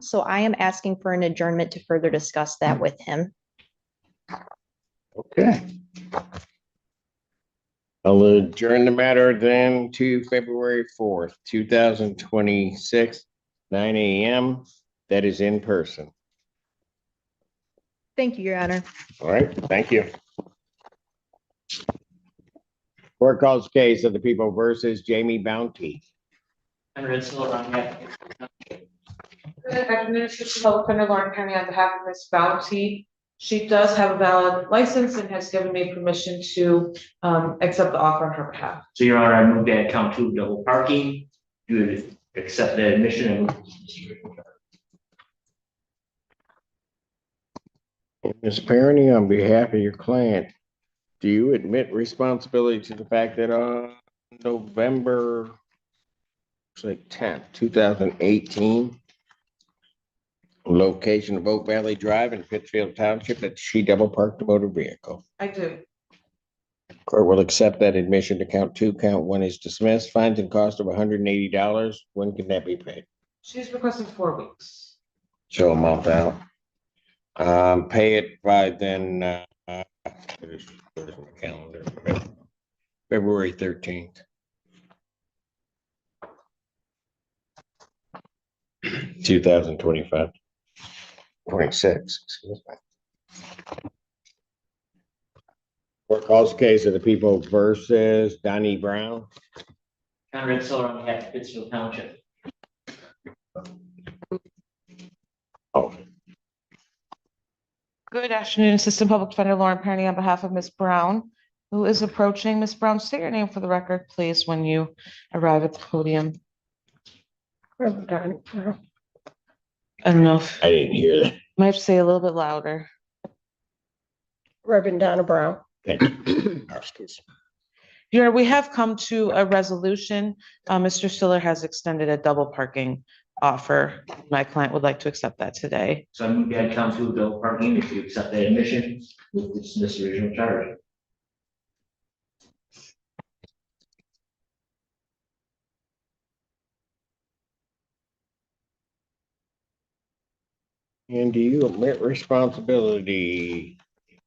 So I am asking for an adjournment to further discuss that with him. Okay. I'll adjourn the matter then to February 4th, 2026, 9 a.m. That is in person. Thank you, Your Honor. All right, thank you. Court calls case of the people versus Jamie Bounty. Good afternoon, Assistant Public Defender Lauren County on behalf of Ms. Bounty. She does have a valid license and has given me permission to accept the offer on her behalf. So, Your Honor, I move that count two double parking. You would accept the admission and move to procedural charge. Ms. Parney, on behalf of your client, do you admit responsibility to the fact that on November, it's like 10th, 2018, location of Oak Valley Drive in Pittsfield Township, that she double parked the motor vehicle? I do. Court will accept that admission to count two. Count one is dismissed. Fines and cost of $180. When can that be paid? She's requesting 4 weeks. Show a month out. Pay it by then, where's my calendar? February 13th. 2025. 26, excuse me. Court calls the case of the people versus Donnie Brown. Conrad Siller on behalf of Pittsfield Township. Oh, Good afternoon, Assistant Public Defender Lauren Perny on behalf of Ms. Brown, who is approaching. Ms. Brown, state your name for the record, please, when you arrive at the podium. I don't know if I didn't hear that. might have to say a little bit louder. Reverend Donna Brown. Thank you. Excuse me. Your Honor, we have come to a resolution. Mr. Stiller has extended a double parking offer. My client would like to accept that today. So I move that count two double parking. If you accept that admission, move to dismiss the original charge. And do you admit responsibility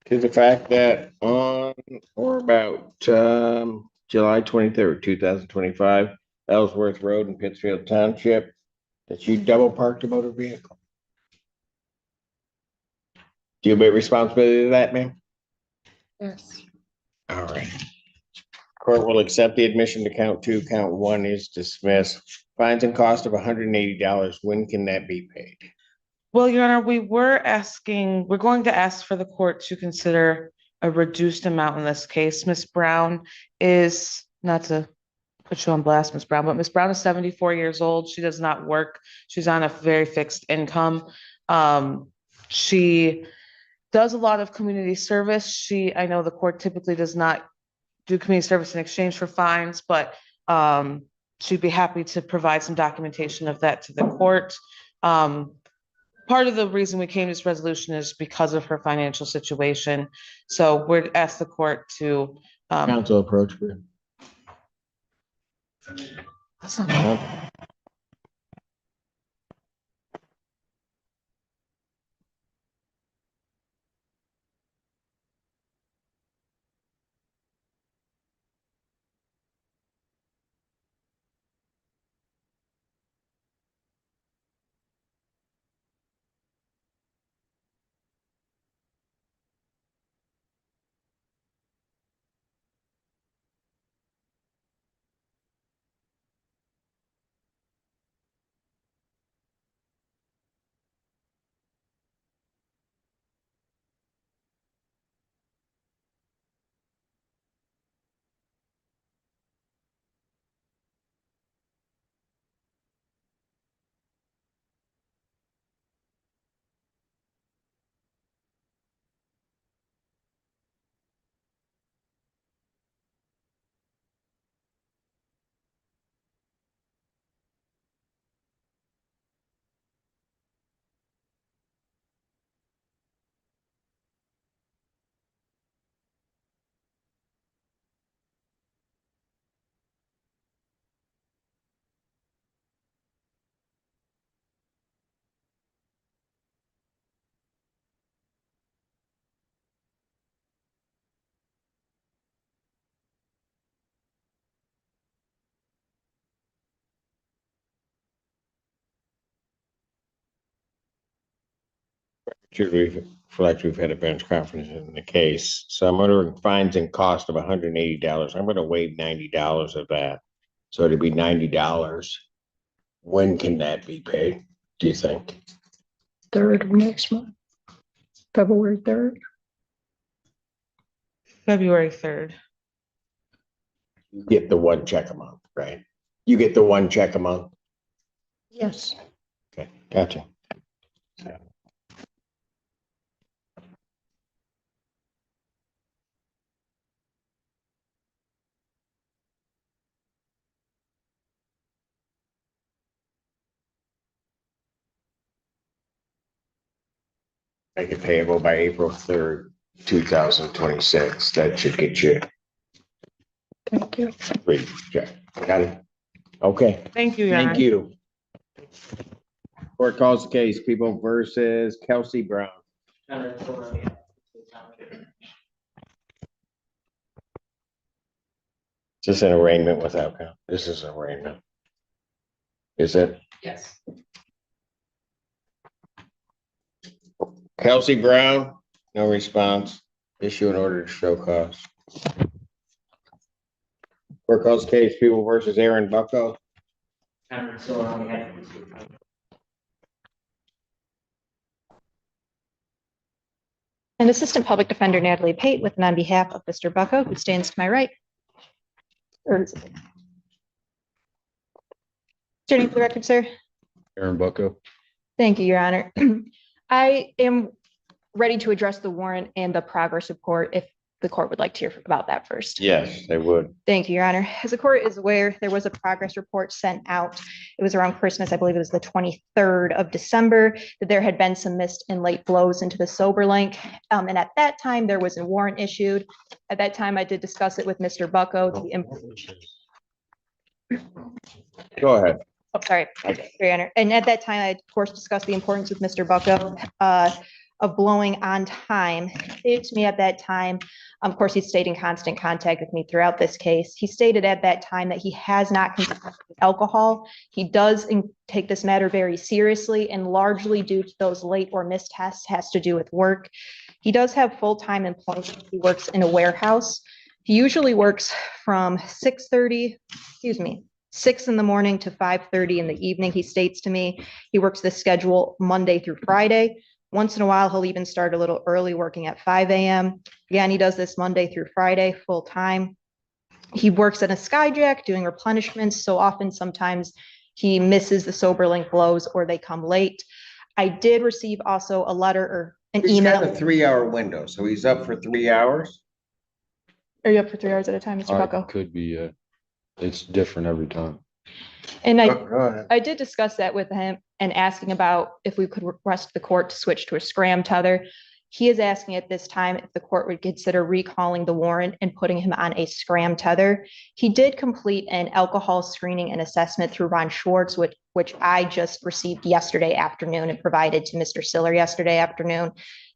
to the fact that on or about July 23rd, 2025, Ellsworth Road in Pittsfield Township, that you double parked a motor vehicle? Do you admit responsibility to that, ma'am? Yes. All right. Court will accept the admission to count two. Count one is dismissed. Fines and cost of $180. When can that be paid? Well, Your Honor, we're going to ask for the court to consider a reduced amount in this case. Ms. Brown is, not to put you on blast, Ms. Brown, but Ms. Brown is 74 years old. She does not work. She's on a very fixed income. She does a lot of community service. I know the court typically does not do community service in exchange for fines, but she'd be happy to provide some documentation of that to the court. Part of the reason we came to this resolution is because of her financial situation. So we're asked the court to. Counsel approach. That's not should reflect we've had a bench conference in the case. So I'm ordering fines and cost of $180. I'm gonna waive $90 of that. So it'd be $90. When can that be paid, do you think? Third of next month, February 3rd. February 3rd. You get the one check a month, right? You get the one check a month? Yes. Okay, gotcha. Make it payable by April 3rd, 2026. That should get you Thank you. free check. Got it? Okay, Thank you, Your thank Honor. you. Court calls the case, People versus Kelsey Brown. Is this an arraignment without count? This is an arraignment. Is it? Yes. Kelsey Brown, no response. Issue an order to show cause. Court calls the case, People versus Aaron Bucko. And Assistant Public Defender Natalie Pate with and on behalf of Mr. Bucko, who stands to my right. Or is it- Is your name for the record, sir? Aaron Bucko. Thank you, Your Honor. I am ready to address the warrant and the progress report if the court would like to hear about that first. Yes, they would. Thank you, Your Honor. As the court is aware, there was a progress report sent out. It was around Christmas, I believe it was the 23rd of December, that there had been some missed and late blows into the sober link. And at that time, there was a warrant issued. At that time, I did discuss it with Mr. Bucko. Go ahead. Oh, sorry, Your Honor. And at that time, I, of course, discussed the importance with Mr. Bucko of blowing on time. He stated to me at that time, of course, he stayed in constant contact with me throughout this case. He stated at that time that he has not consumed alcohol. He does take this matter very seriously, and largely due to those late or missed tests has to do with work. He does have full-time employment. He works in a warehouse. He usually works from 6:30, 6 in the morning to 5:30 in the evening. He states to me, he works this schedule Monday through Friday. Once in a while, he'll even start a little early, working at 5 a.m. Again, he does this Monday through Friday, full time. He works at a Skyjack doing replenishments. So often, sometimes he misses the sober link blows or they come late. I did receive also a letter or an He's got email. a 3-hour window, so he's up for 3 hours. Are you up for 3 hours at a time, Mr. Bucko? Could be, it's different every time. And Go ahead. I did discuss that with him and asking about if we could request the court to switch to a scram tether. He is asking at this time if the court would consider recalling the warrant and putting him on a scram tether. He did complete an alcohol screening and assessment through Ron Schwartz, which I just received yesterday afternoon and provided to Mr. Siller yesterday afternoon.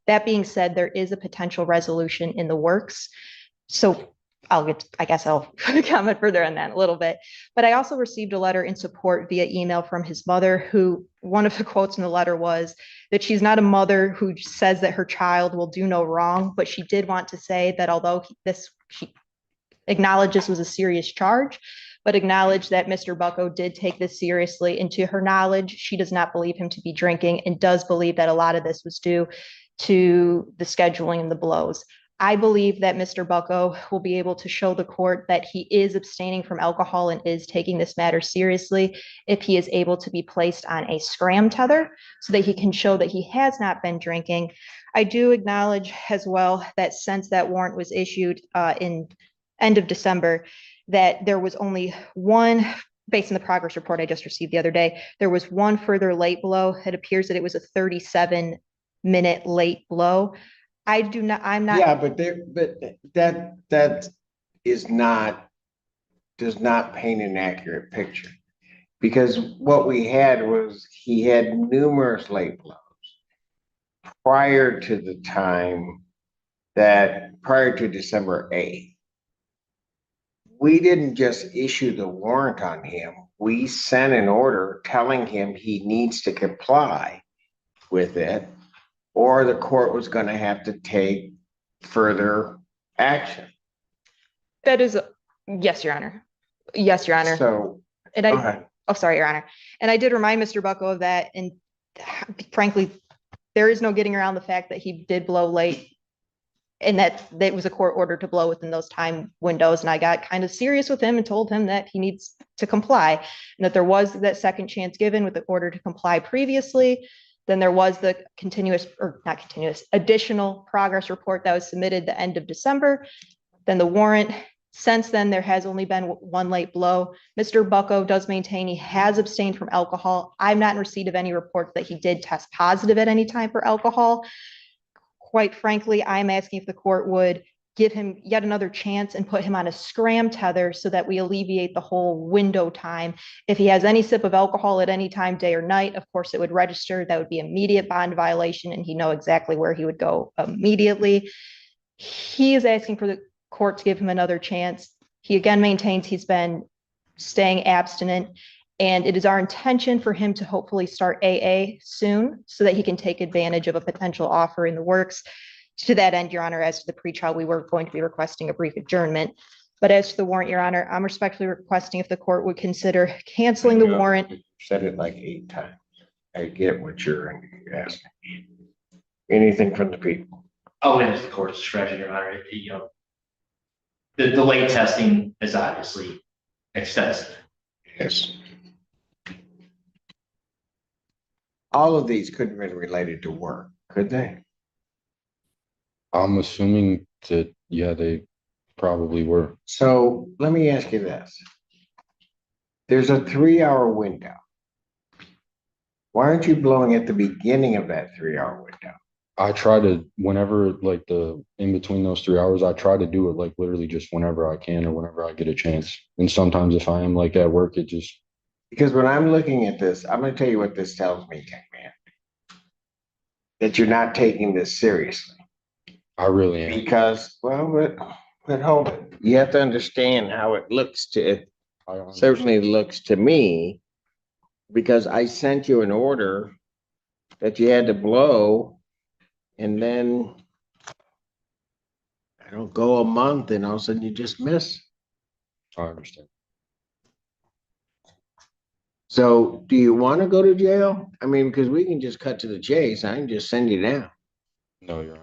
That being said, there is a potential resolution in the works. So I guess I'll comment further on that in a little bit. But I also received a letter in support via email from his mother, who one of the quotes in the letter was that she's not a mother who says that her child will do no wrong, but she did want to say that although she acknowledged this was a serious charge, but acknowledged that Mr. Bucko did take this seriously. And to her knowledge, she does not believe him to be drinking and does believe that a lot of this was due to the scheduling and the blows. I believe that Mr. Bucko will be able to show the court that he is abstaining from alcohol and is taking this matter seriously if he is able to be placed on a scram tether so that he can show that he has not been drinking. I do acknowledge as well that since that warrant was issued in end of December, that there was only one, based on the progress report I just received the other day, there was one further late blow. It appears that it was a 37-minute late blow. I'm not. Yeah, but that is not, does not paint an accurate picture. Because what we had was he had numerous late blows prior to the time prior to December 8th. We didn't just issue the warrant on him. We sent an order telling him he needs to comply with it. or the court was gonna have to take further action. That is, yes, Your Honor. Yes, Your Honor. So, And go I, ahead. oh, sorry, Your Honor. And I did remind Mr. Bucko of that. And frankly, there is no getting around the fact that he did blow late. And that was a court order to blow within those time windows. And I got kind of serious with him and told him that he needs to comply and that there was that second chance given with the order to comply previously. Then there was the continuous, or not continuous, additional progress report that was submitted the end of December. Then the warrant. Since then, there has only been one late blow. Mr. Bucko does maintain he has abstained from alcohol. I'm not in receipt of any reports that he did test positive at any time for alcohol. Quite frankly, I'm asking if the court would give him yet another chance and put him on a scram tether so that we alleviate the whole window time. If he has any sip of alcohol at any time, day or night, of course it would register. That would be immediate bond violation and he'd know exactly where he would go immediately. He is asking for the court to give him another chance. He again maintains he's been staying abstinent. And it is our intention for him to hopefully start AA soon so that he can take advantage of a potential offer in the works. To that end, Your Honor, as to the pretrial, we were going to be requesting a brief adjournment. But as to the warrant, Your Honor, I'm respectfully requesting if the court would consider canceling the warrant. You said it like 8 times. I get what you're asking. Anything from the people? Oh, and it's the court's discretion, Your Honor, the late testing is obviously extensive. Yes. All of these couldn't have been related to work, could they? I'm assuming that, yeah, they probably were. So let me ask you this. There's a 3-hour window. Why aren't you blowing at the beginning of that 3-hour window? I try to, whenever like in between those 3 hours, I try to do it like literally just whenever I can or whenever I get a chance. And sometimes if I am like at work, it just, Because when I'm looking at this, I'm going to tell you what this tells me, young man. That you're not taking this seriously. I really am. Because, well, but hold it. You have to understand how it looks to it. Certainly looks to me, because I sent you an order that you had to blow, and then I don't go a month, and all of a sudden you just miss. I understand. So, do you want to go to jail? I mean, because we can just cut to the chase. I can just send you down. No, Your Honor.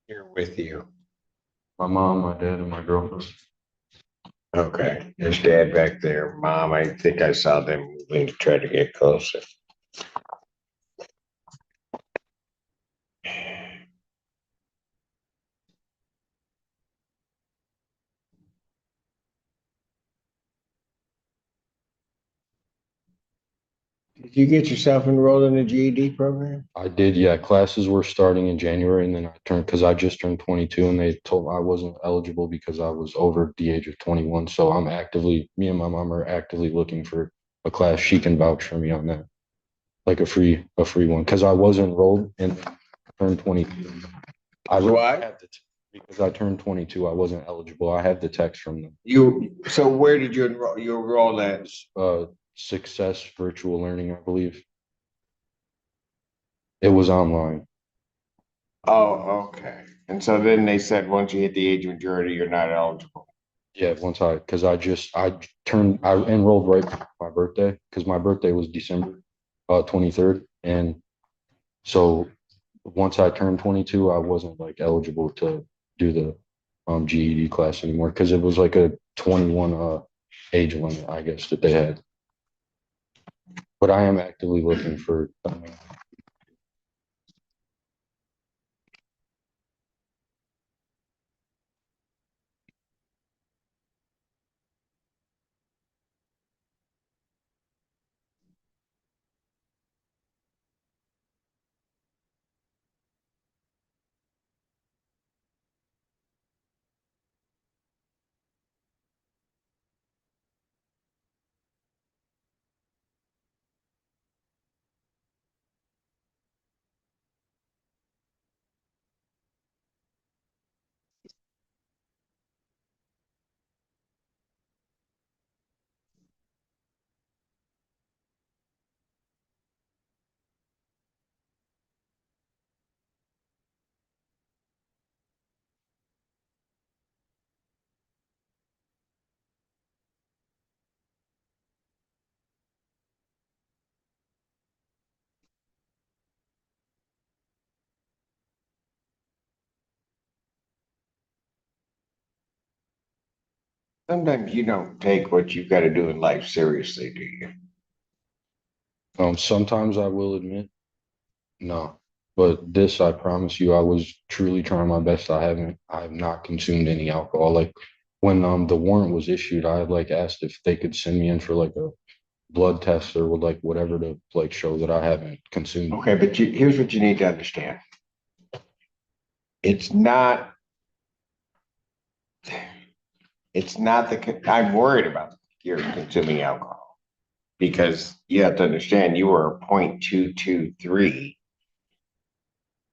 Here with you. My mom, my dad, and my girlfriend. Okay, there's dad back there. Mom, I think I saw them moving to try to get closer. Did you get yourself enrolled in the GED program? I did, yeah. Classes were starting in January and then because I just turned 22 and they told I wasn't eligible because I was over the age of 21. So me and my mom are actively looking for a class. She can vouch for me on that. Like a free one. Because I was enrolled and turned 22. What? Because I turned 22, I wasn't eligible. I have the text from them. So where did you enroll? You enrolled at? Success Virtual Learning, I believe. It was online. Oh, okay. And so then they said, once you hit the age of majority, you're not eligible. Yeah, because I enrolled right before my birthday because my birthday was December 23rd. And so once I turned 22, I wasn't like eligible to do the GED class anymore because it was like a 21 age limit, I guess, that they had. But I am actively looking for Sometimes you don't take what you've got to do in life seriously, do you? Sometimes I will admit, no, but this, I promise you, I was truly trying my best. I have not consumed any alcohol. Like when, the warrant was issued, I had like asked if they could send me in for like a blood test or like whatever to like show that I haven't consumed. Okay, but here's what you need to understand. It's not, I'm worried about your consuming alcohol. Because you have to understand, you were 0.223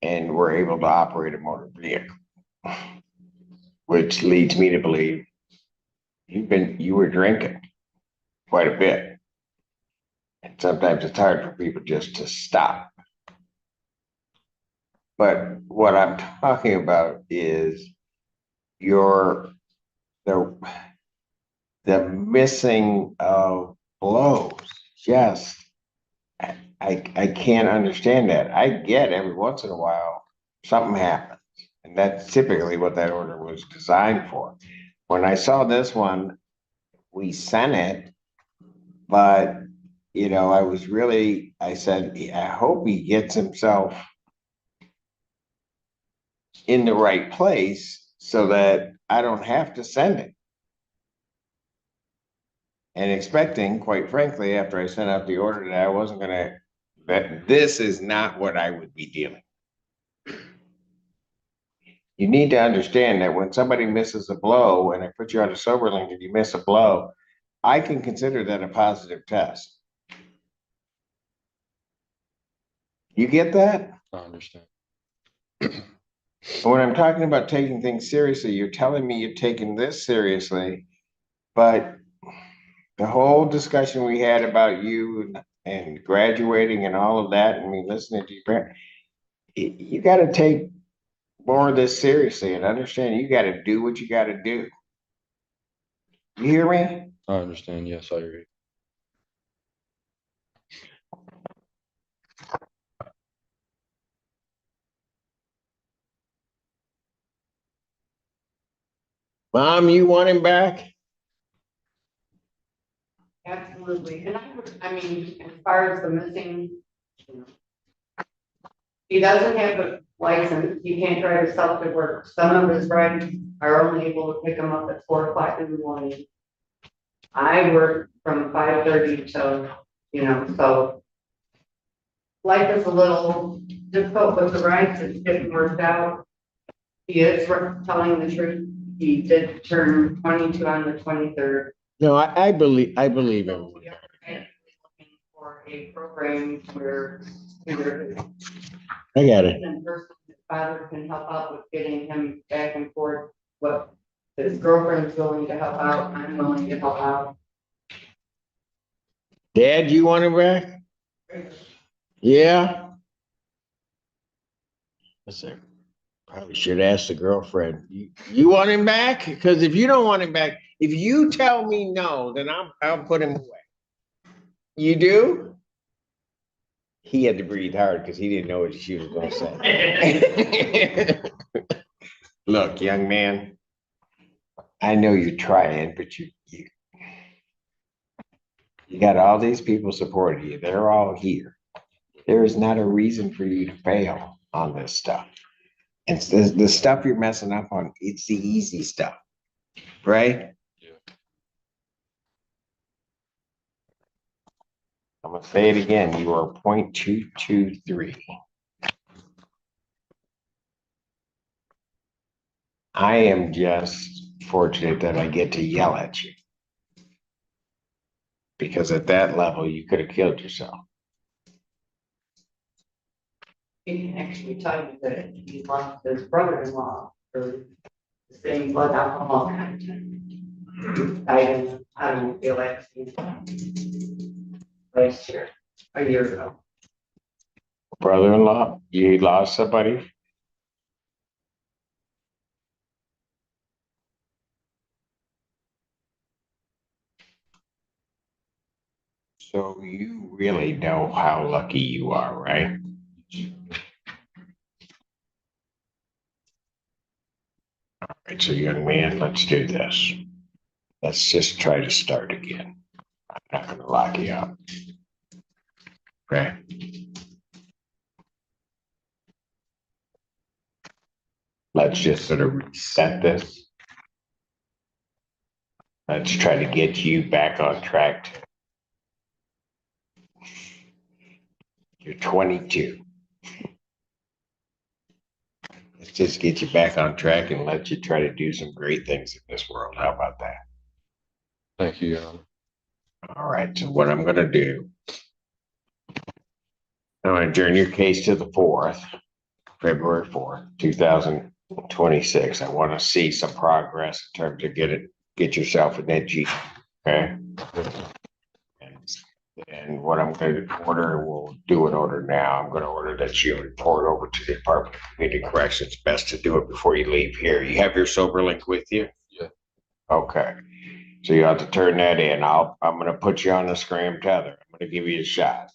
and were able to operate a motor vehicle, which leads me to believe you were drinking quite a bit. And sometimes it's hard for people just to stop. But what I'm talking about is your the missing of blows. Just I can't understand that. I get every once in a while something happens. And that's typically what that order was designed for. When I saw this one, we sent it, but I said, I hope he gets himself in the right place so that I don't have to send it. And expecting, quite frankly, after I sent out the order that I wasn't gonna, that this is not what I would be dealing. You need to understand that when somebody misses a blow and I put you on a sober link and you miss a blow, I can consider that a positive test. You get that? I understand. When I'm talking about taking things seriously, you're telling me you're taking this seriously, but the whole discussion we had about you and graduating and all of that, and me listening to your parents, you got to take more of this seriously and understand you got to do what you got to do. You hear me? I understand. Yes, I agree. Mom, you want him back? Absolutely, and I mean, as far as the missing. He doesn't have a license, he can't drive himself to work, some of his friends are only able to pick him up at 4 o'clock in the morning. I work from 5:30 till, so. Life is a little difficult with the rides, it's getting worked out. He is telling the truth, he did turn 22 on the 23rd. No, I believe him. We are looking for a program where I got it. his father can help out with getting him back and forth. What his girlfriend's willing to help out, I'm willing to help out. Dad, you want him back? Yeah. Listen, probably should ask the girlfriend. You want him back? Because if you don't want him back, if you tell me no, then I'll put him away. You do? He had to breathe hard because he didn't know what she was going to say. Look, young man, I know you're trying, but you got all these people supporting you. They're all here. There is not a reason for you to fail on this stuff. It's the stuff you're messing up on. It's the easy stuff, right? Yeah. I'm gonna say it again. You are 0.223. I am just fortunate that I get to yell at you. Because at that level, you could have killed yourself. He can actually tell you that he lost his brother-in-law for the same blood alcohol content. I don't feel like last year, a year ago. Brother-in-law, you lost somebody? So you really know how lucky you are, right? All right, so young man, let's do this. Let's just try to start again. I'm not gonna lock you up. Okay. Let's just sort of reset this. Let's try to get you back on track. You're 22. Let's just get you back on track and let you try to do some great things in this world. How about that? Thank you, Your Honor. All right, so what I'm gonna do, I'm gonna adjourn your case to the 4th, February 4th, 2026. I want to see some progress in terms of get yourself an edgy, okay? And what I'm going to order, we'll do an order now. I'm going to order that you report over to the Department of Community Corrections. Best to do it before you leave here. You have your sober link with you? Yeah. Okay. So you have to turn that in. I'm going to put you on the scram tether. I'm going to give you a shot.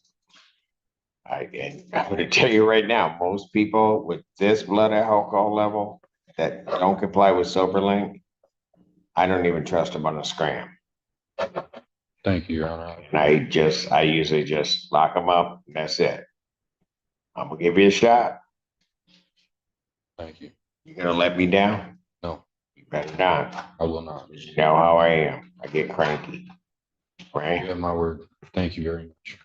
And I'm going to tell you right now, most people with this blood alcohol level that don't comply with sober link, I don't even trust them on a scram. Thank you, Your Honor. And I usually just lock them up and that's it. I'm gonna give you a shot. Thank you. You gonna let me down? No, You better not. I will not. You know how I am. I get cranky. You Right? have my word. Thank you very much.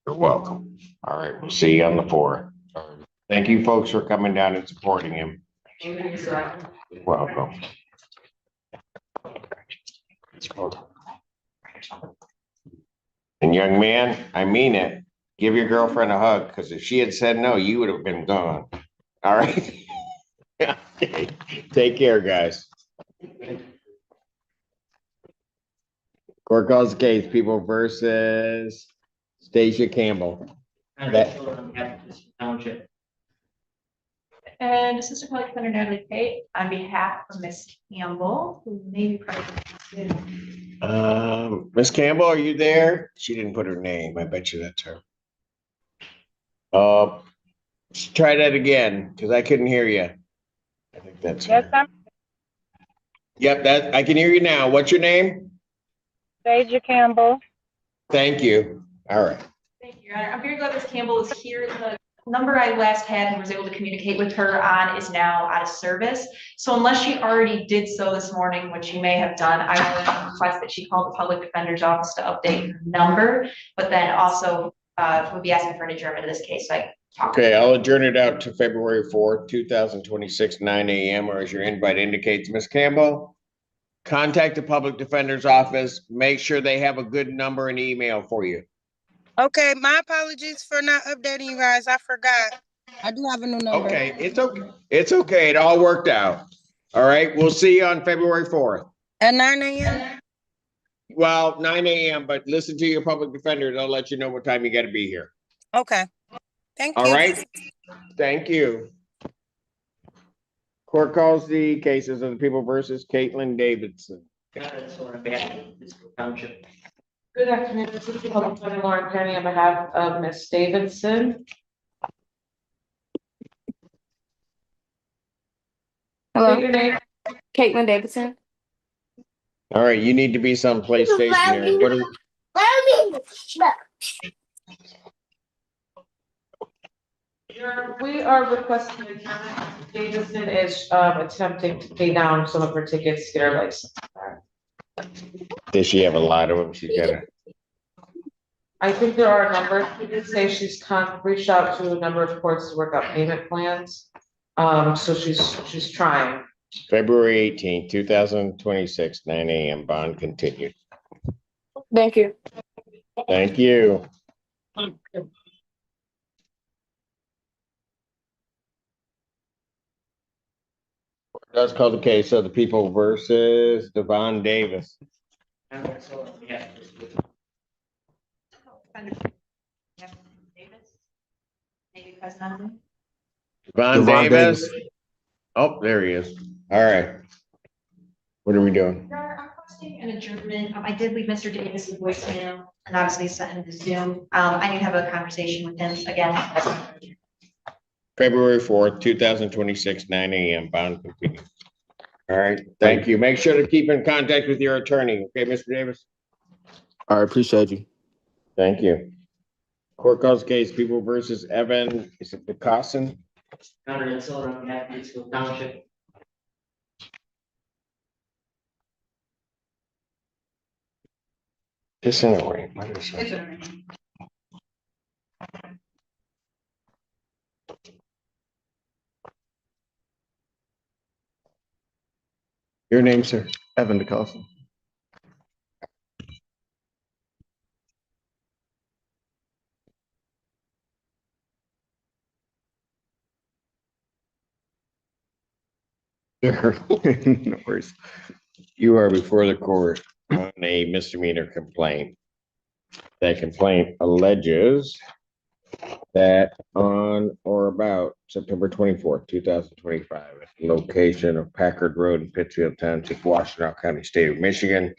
You're welcome. All right, we'll see you on the 4th. All right. Thank you folks for coming down and supporting him. Thank you, sir. You're welcome. And young man, I mean it. Give your girlfriend a hug, because if she had said no, you would have been gone. All right? Take care, guys. Court calls the case, People versus Stacia Campbell. Township. And Assistant Public Defender Natalie Pate on behalf of Miss Campbell, who may be present soon. Miss Campbell, are you there? She didn't put her name. I bet you that's her. Let's try that again, because I couldn't hear you. I think that's her. Yep, that I can hear you now. What's your name? Deja Campbell. Thank you. All right. Thank you, Your Honor. I'm very glad Miss Campbell is here. The number I last had and was able to communicate with her on is now out of service. So unless she already did so this morning, which she may have done, I would request that she call the public defender's office to update her number, but then also would be asking for an adjournment of this case. So Okay, I'll adjourn it out to February 4th, 2026, 9 a.m. or as your invite indicates. Miss Campbell, contact the public defender's office. Make sure they have a good number and email for you. Okay, my apologies for not updating you guys. I forgot. I do have a new number. Okay, it's okay. It's okay. It all worked out. All right, we'll see you on February 4th. At 9 a.m.? Well, 9 a.m., but listen to your public defender. They'll let you know what time you got to be here. Okay. Thank you. All right. Thank you. Court calls the cases of the People versus Caitlin Davidson. Township. Good afternoon, this is the Public Defender Lauren Penny on behalf of Ms. Davidson. Hello, State your name. Caitlin Davidson. All right, you need to be someplace stationary. What are We are requesting an adjournment. Davidson is attempting to pay down some of her tickets, to get her license. Does she have a lot of them? She's got a. I think there are a number. She did say she's reached out to a number of courts to work out payment plans. So she's trying. February 18th, 2026, 9 a.m. Bond continued. Thank you. Thank you. Let's call the case of the People versus Devon Davis. Maybe present. Devon Devon Davis. Oh, there he is. All right. What are we doing? Your Honor, I'm requesting an adjournment. I did leave Mr. Davis a voicemail and obviously sent him to Zoom. I need to have a conversation with him again. February 4th, 2026, 9 a.m. Bond continued. All right, thank you. Make sure to keep in contact with your attorney. Okay, Mr. Davis? I appreciate you. Thank you. Court calls case People versus Evan, is it Picasso? County and Silver, Hatfield Township. Just in a way. What is it? Your name, sir? Evan DeCosta. Sure. No worries. You are before the court on a misdemeanor complaint. That complaint alleges that on or about September 24th, 2025, at the location of Packard Road in Pittsfield Township, Washtenaw County, State of Michigan,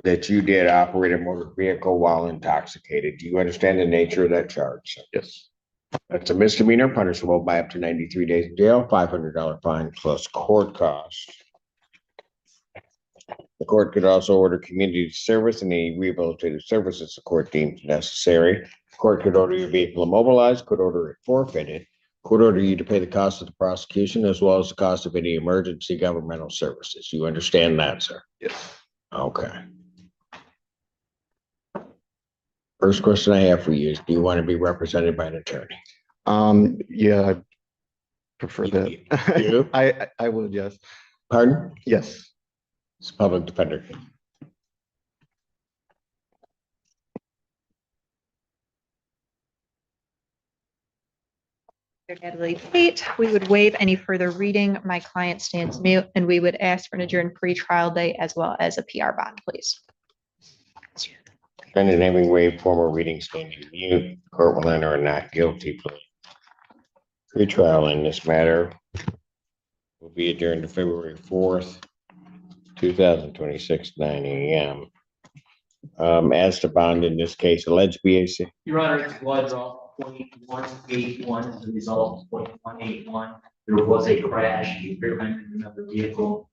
that you did operate a motor vehicle while intoxicated. Do you understand the nature of that charge? Yes. That's a misdemeanor punishable by up to 93 days in jail, $500 fine plus court costs. The court could also order community service and any rehabilitative services the court deems necessary. The court could order your vehicle immobilized, could order it forfeited, could order you to pay the cost of the prosecution as well as the cost of any emergency governmental services. You understand that, sir? Yes. Okay. First question I have for you is, do you want to be represented by an attorney? Yeah, I prefer that. You? I would, yes. Pardon? Yes. It's a public defender. Natalie Tate, we would waive any further reading. My client stands mute, and we would ask for an adjourned pre-trial date as well as a PR bond, please. Defendant having waived formal reading standing mute, court will enter a not guilty plea. Pre-trial in this matter will be adjourned to February 4th, 2026, 9 a.m. As to bond in this case, alleged BAC. Your Honor, it's blood draw 0.181 as a result of 0.181. There was a crash, he rear-ended another vehicle.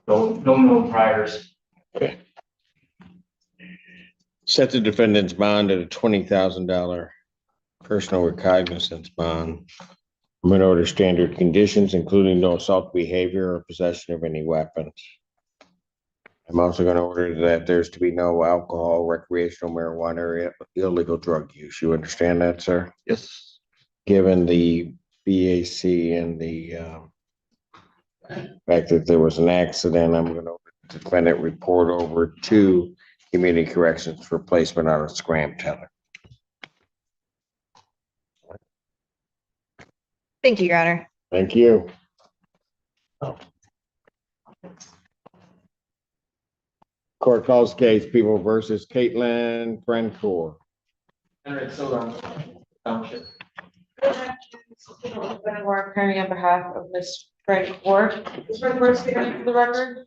No priors. Okay. Set the defendant's bond at a $20,000 personal recognizance bond. I'm going to order standard conditions, including no assault behavior or possession of any weapons. I'm also going to order that there's to be no alcohol, recreational marijuana, or illegal drug use. You understand that, sir? Yes. Given the BAC and the fact that there was an accident, I'm going to order the defendant report over to Community Corrections for placement on a scram teller. Thank you, Your Honor. Thank you. Oh. Court calls case People versus Caitlin Frencourt. Under Silver Township. We're attorney on behalf of Ms. Frank Ward. Is her first statement for the record?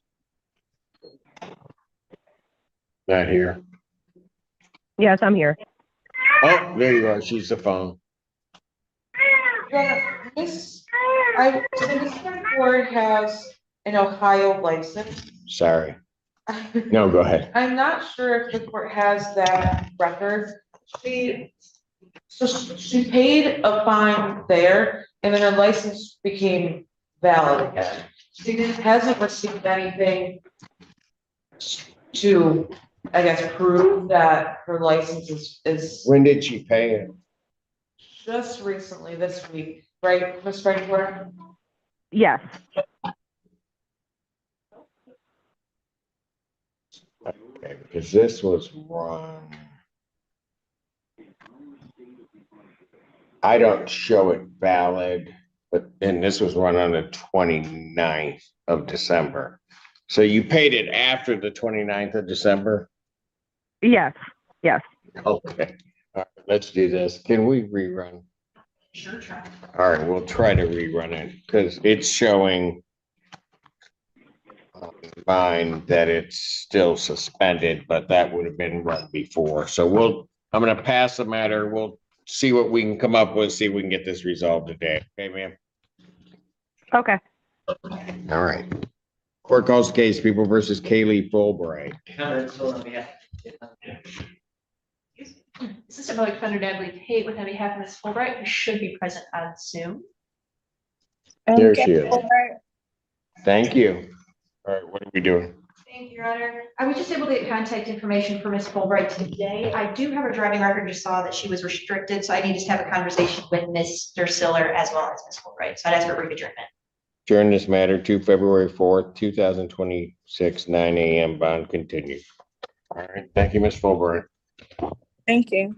Not here. Yes, I'm here. Oh, there you are. She's the phone. Miss Frank Ward has an Ohio license. Sorry. No, go ahead. I'm not sure if the court has that record. She paid a fine there and then her license became valid again. She hasn't received anything to, I guess, prove that her license is When did she pay it? just recently this week, right, Ms. Frankfurt? Yes. Okay, because this was run. I don't show it valid, and this was run on the 29th of December. So you paid it after the 29th of December? Yes. Yes. Okay, all right, let's do this. Can we rerun? Sure, try. All right, we'll try to rerun it because it's showing mine that it's still suspended, but that would have been run before. So I'm gonna pass the matter. We'll see what we can come up with, see if we can get this resolved today. Okay, ma'am? Okay. All right. Court calls the case, People versus Kaylee Fulbright. Conrad Sewell on behalf of Assistant Public Defender Natalie Pate with on behalf of Ms. Fulbright, who should be present on Zoom. There she is. Thank you. All right, what are we doing? Thank you, Your Honor. I was just able to get contact information for Ms. Fulbright today. I do have her driving record, just saw that she was restricted, so I need to have a conversation with Mr. Siller as well as Ms. Fulbright. So I'd ask for a brief adjournment. Adjourn this matter to February 4th, 2026, 9 a.m. Bond continued. All right, thank you, Ms. Fulbright. Thank you.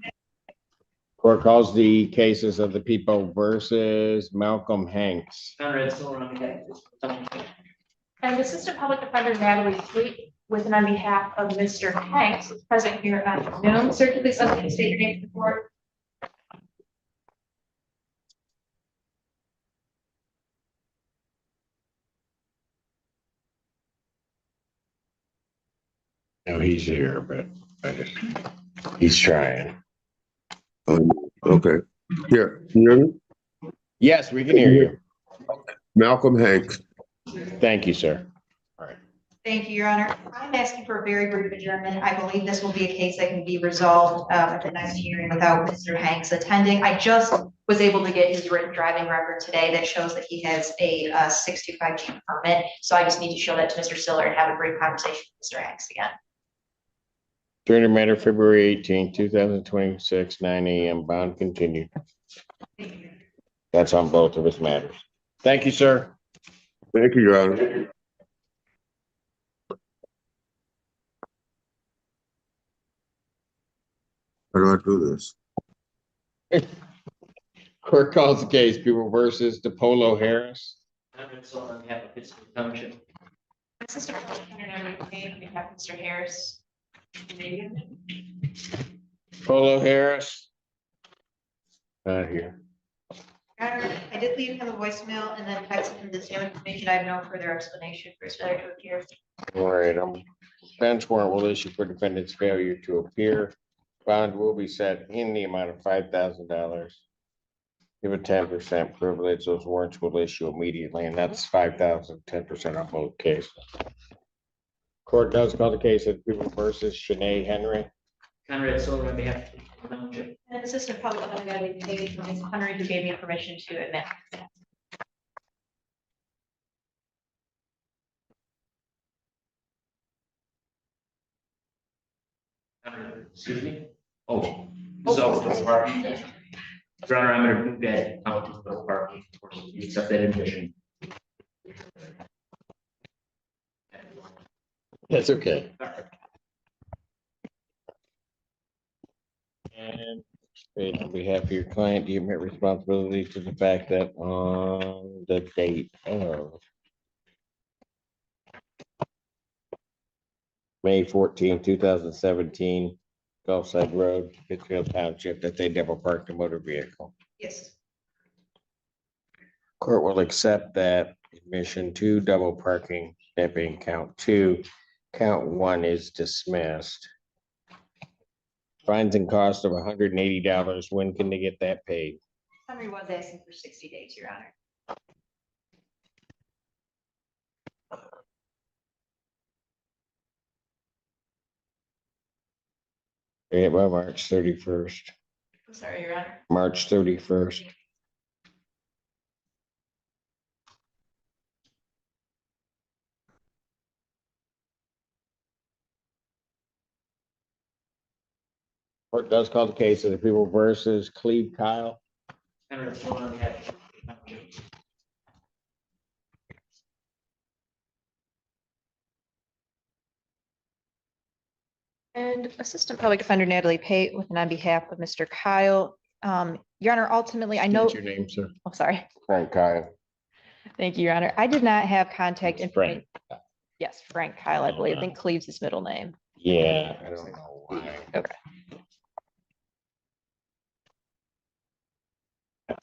Court calls the cases of the People versus Malcolm Hanks. Conrad Sewell on behalf of And Assistant Public Defender Natalie Pate with and on behalf of Mr. Hanks is present here on Zoom. Sir, please state your name to the court. No, he's here, but he's trying. Okay. Yeah, you hear me? Yes, we can hear you. Malcolm Hanks. Thank you, sir. All right. Thank you, Your Honor. I'm asking for a very brief adjournment. I believe this will be a case that can be resolved at the next hearing without Mr. Hanks attending. I just was able to get his written driving record today that shows that he has a 625G permit. So I just need to show that to Mr. Siller and have a brief conversation with Mr. Hanks again. During the matter, February 18th, 2026, 9 a.m. Bond continued. That's on both of his matters. Thank you, sir. Thank you, Your Honor. How do I do this? Court calls the case, People versus DePolo Harris. Conrad Sewell on behalf of Pittsburgh Township. Assistant Public Defender Natalie Pate on behalf of Mr. Harris. Polo Harris. Not here. Your Honor, I did leave him a voicemail and then texted him the same information. I have no further explanation for his failure to appear. All right, bench warrant will issue for defendant's failure to appear. Bond will be set in the amount of $5,000. Give a 10% privilege, those warrants will issue immediately, and that's 5,000, 10% on both cases. Court does call the case of People versus Shanae Henry. Conrad Sewell on behalf of Pittsburgh Township. And Assistant Public Defender Natalie Pate from Ms. Henry, who gave me permission to admit. Excuse me? Oh, so parking. Your Honor, I'm gonna move that out to the parking. Of course, you accept that admission. That's okay. And on behalf of your client, do you admit responsibility to the fact that on the date of May 14, 2017, Gulfside Road, Pittsfield Township, that they double parked a motor vehicle? Yes. Court will accept that admission to double parking, that being count 2. Count 1 is dismissed. Fines and cost of $180. When can they get that paid? Henry was asking for 60 days, Your Honor. Yeah, by March 31st. I'm sorry, Your Honor. March 31st. Court does call the case of the People versus Cleve Kyle. Conrad Sewell on behalf of Pittsburgh Township. And Assistant Public Defender Natalie Pate with and on behalf of Mr. Kyle. Your Honor, ultimately, I know, What's your name, sir? oh, sorry. Frank Kyle. Thank you, Your Honor. I did not have contact It's information. Frank. Yes, Frank Kyle, I believe. I think Cleve's his middle name. Yeah, I don't know why. Okay.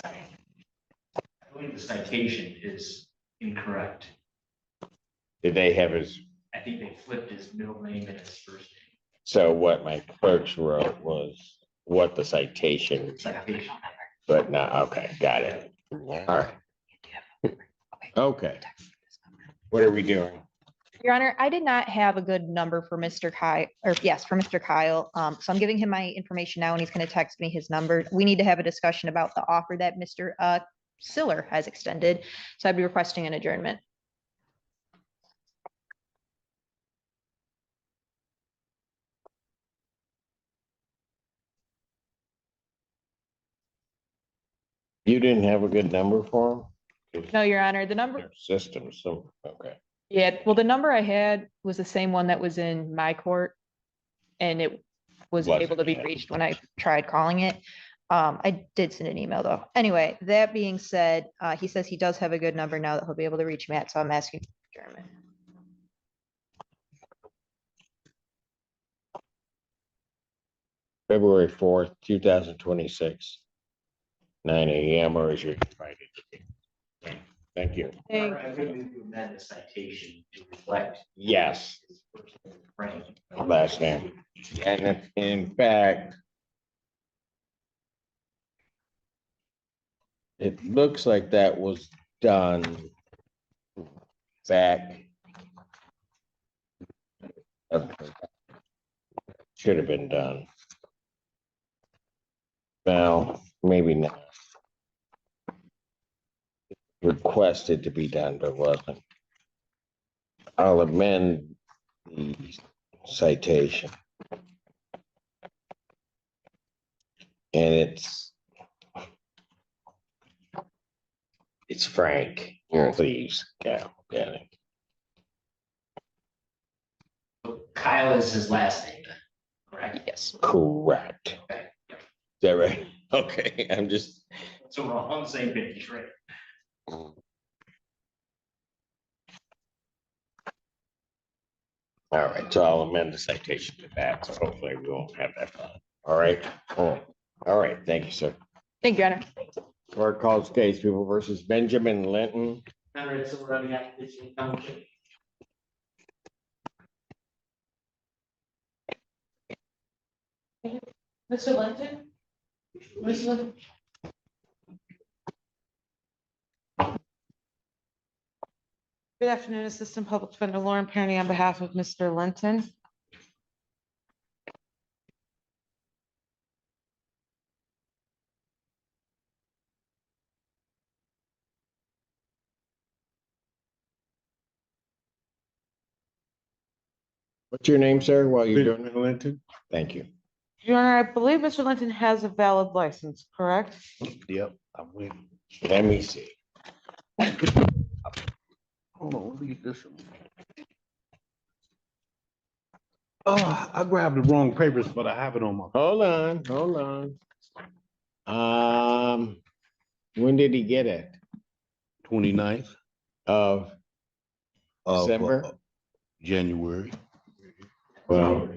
I believe the citation is incorrect. Did they have his, I think they flipped his middle name and his first so what my clerks wrote was what the citation, name. Citation. but not, okay, got it. All right. Okay. What are we doing? Your Honor, I did not have a good number for Mr. Kyle, or yes, for Mr. Kyle. So I'm giving him my information now and he's going to text me his number. We need to have a discussion about the offer that Mr. Siller has extended. So I'd be requesting an adjournment. You didn't have a good number for him? No, Your Honor, the number, Their system, so, okay. yeah, well, the number I had was the same one that was in my court. And it was Wasn't able to be yet. reached when I tried calling it. I did send an email though. Anyway, that being said, he says he does have a good number now that he'll be able to reach me at, so I'm asking for adjournment. February 4th, 2026. 9 AM, or is your invited? Thank you. Thank I think we do amend the citation to reflect. Yes, his first name, Frank. last name. And in fact, it looks like that was done back. Should have been done. Well, maybe not. Requested to be done, but wasn't. I'll amend the citation. And it's Frank, please, yeah, Kyle is his last name, then, correct? Yes. correct. Okay. Is that right? Okay, I'm just, So we're all on the same page, right? all right, so I'll amend the citation to that, so hopefully we won't have that problem. All right, all right, thank you, sir. Thank you, Your Honor. Court calls case people versus Benjamin Linton. All right, so we're running out of this township. Mr. Linton? Mr. Linton? Good afternoon, Assistant Public Defender Lauren Perny on behalf of Mr. Linton. What's your name, sir, while you're doing it, Linton? Thank you. Your Honor, I believe Mr. Linton has a valid license, correct? Yep, I'm waiting. Let me see. Hold on, let me get this. Oh, I grabbed the wrong papers, but I have it on my. Hold on. When did he get it? 29th Of of December? January. Well,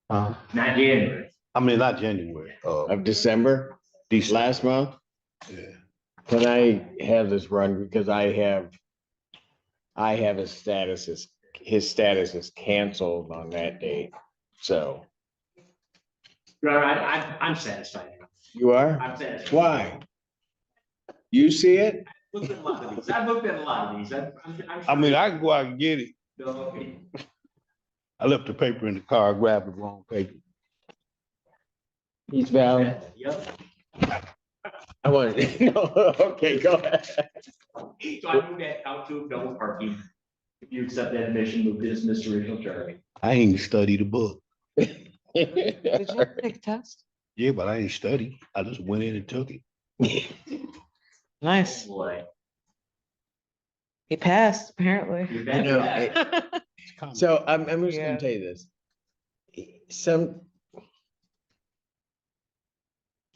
Not January. I mean, not January, of December, December. last month? Yeah. Can I have this run because I have his status is canceled on that date. So I'm satisfied. you are? I'm satisfied. Why? You see it? I've looked at a lot of these. I've looked at a lot of these. I mean, I can go out and get it. Okay. I left the paper in the car, I grabbed the wrong paper. He's valid. Yep. I want to, no, okay, go ahead. So I moved that out to double parking. If you accept that admission, move this Mr. Original Charlie. I ain't studied the book. Did you take a test? Yeah, but I ain't study. I just went in and took it. Nice. Boy. He passed, apparently. You've I been know, that. So I'm just Yeah. gonna tell you this.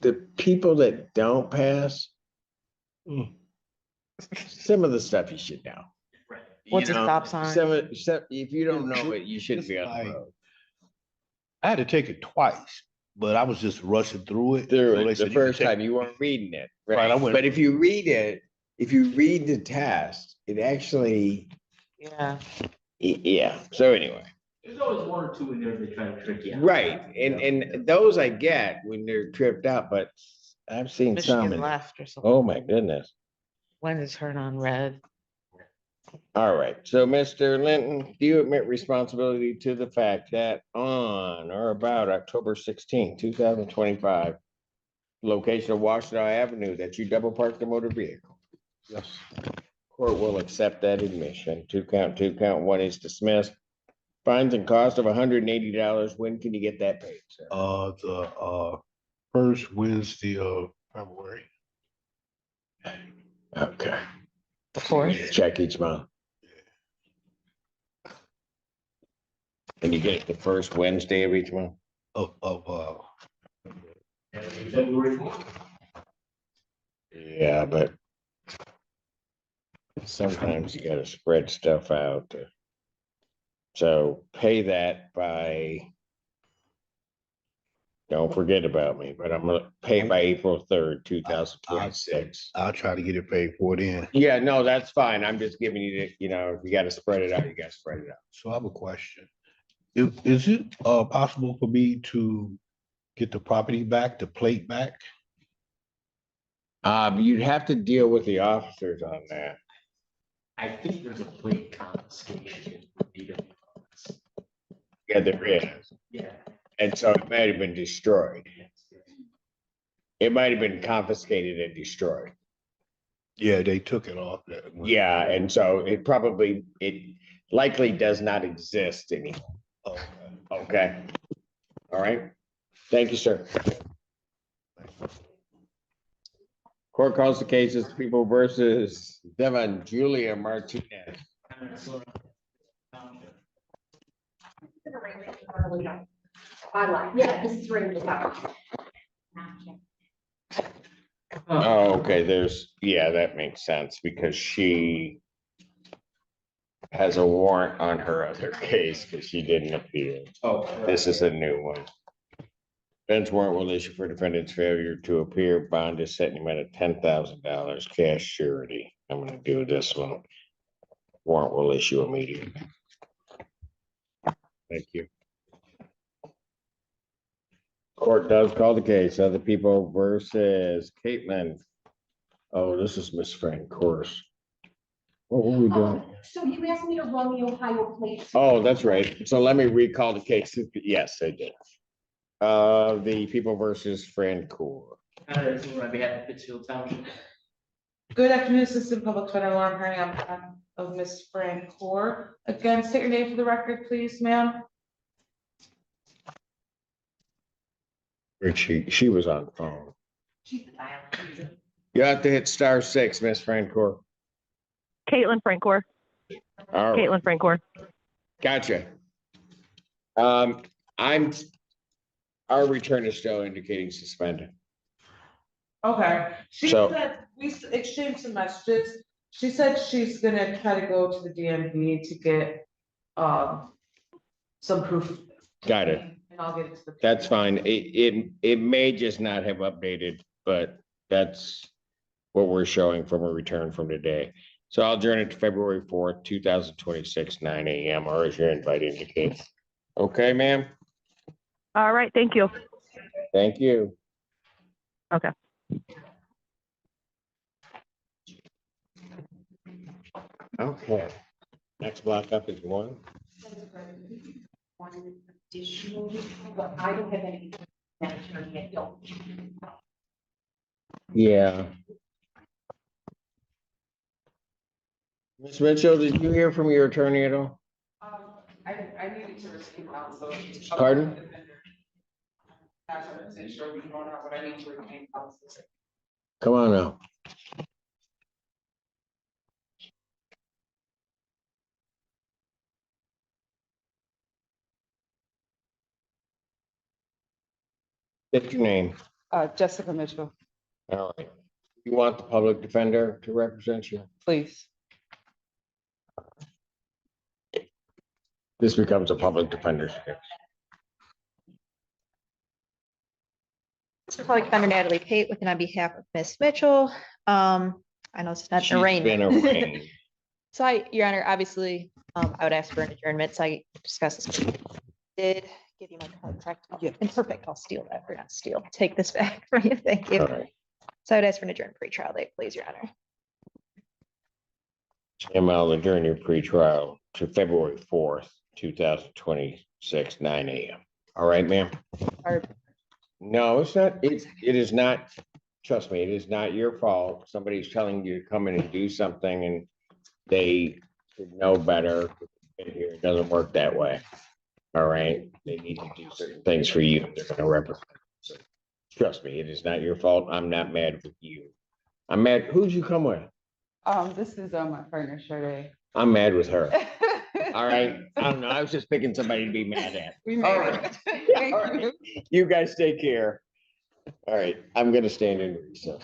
The people that don't pass, some of the stuff you should know. Right. What's You a know, stop sign? if you don't know it, you shouldn't be on the road. I had to take it twice, but I was just rushing through it. Through So they it, said the you can first take- time you weren't reading it, Right, I right? went- But if you read it, if you read the test, it actually, Yeah. yeah, so anyway. There's always one or two in there that try to trick you. out. Right, and those I get when they're tripped up, but I've seen some. Michigan and- left or something. Oh, my goodness. When to turn on red. All right, so Mr. Linton, do you admit responsibility to the fact that on or about October 16, 2025, location of Washington Avenue, that you double parked the motor vehicle? Yes. Court will accept that admission. Two count one is dismissed. Fines and cost of $180. When can you get that paid, sir? The first Wednesday of February. Okay, The fourth. check each month. Can you get it the first Wednesday of each month? February 4th. Yeah, but sometimes you gotta spread stuff out. So pay that by, don't forget about me, but I'm gonna pay by April 3rd, 2026. I'll try to get it paid for then. Yeah, no, that's fine. I'm just giving you the, if you gotta spread it out, you gotta spread it out. So I have a question. Is it possible for me to get the property back, the plate back? You'd have to deal with the officers on that. I think there's a plate confiscation. Yeah, there is. Yeah. And so it might have been destroyed. It might have been confiscated and destroyed. Yeah, they took it off that one. Yeah, and so it likely does not exist anymore. Okay. Okay. All right. Thank you, sir. Court calls the cases People versus Devon Julia Martinez. Yeah, this is really Oh, okay, that makes sense because she has a warrant on her other case because she didn't appear. Oh. This is a new one. Bench warrant will issue for defendant's failure to appear. Bond is set in the amount of $10,000 cash surety. I'm gonna do this one. Warrant will issue immediately. Thank you. Court does call the case. Other People versus Caitlin. Oh, this is Miss Frank Course. What were we doing? So you asked me to run the Ohio plates. Oh, that's right. So let me recall the case. Yes, I did. The People versus Francoeur. On behalf of Pittsfield Township. Good afternoon, Assistant Public Defender Lauren Herring on behalf of Ms. Francoeur. Again, state your name for the record, please, ma'am. She was on phone. You have to hit *6, Miss Francoeur. Caitlin Francoeur. All right. Caitlin Francoeur. Gotcha. Our return is still indicating suspended. Okay, she So- said, we exchanged some messages. She said she's gonna try to go to the DMV to get, some proof. Got it. And I'll get it to the. That's fine. It may just not have updated, but that's what we're showing from a return from today. So I'll adjourn it to February 4th, 2026, 9 a.m. or as your invite indicates. Okay, ma'am? All right, thank you. Thank you. Okay. Okay. Next block up is one. One additional, but I don't have any. Yet, don't. Yeah. Ms. Mitchell, did you hear from your attorney at all? I needed to receive counsel. Pardon? Come on now. What's your name? Jessica Mitchell, All right. You want the public defender to represent you? please. This becomes a public defender's case. Mr. Public Defender Natalie Pate with and on behalf of Ms. Mitchell. I know it's not She's an been arraignment. arraigned. So Your Honor, obviously, I would ask for an adjournment, so I discuss this. Did give you my contract. And perfect, I'll steal that, or not steal, take this back from you, thank you. All right. So I would ask for an adjourned pre-trial date, please, Your Honor. Tim, I'll adjourn your pretrial to February 4th, 2026, 9 a.m. All right, ma'am? Or- No, it's not, it is not, trust me, it is not your fault. Somebody's telling you to come in and do something and they should know better. In here, it doesn't work that way. All right, they need to do certain things for you. They're gonna represent. So, trust me, it is not your fault. I'm not mad with you. I'm mad, who'd you come with? This is my partner, Sade. I'm mad with her. All right, I don't know, I was just picking somebody to be mad at. We All made right. it. All right. You guys take care. All right, I'm gonna stand in recess.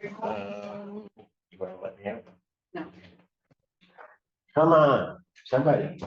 You wanna let me out? No. Come on, somebody.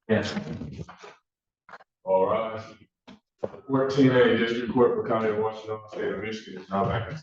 Yes. All right. 14A District Court for County of Washington, State of Michigan is now back in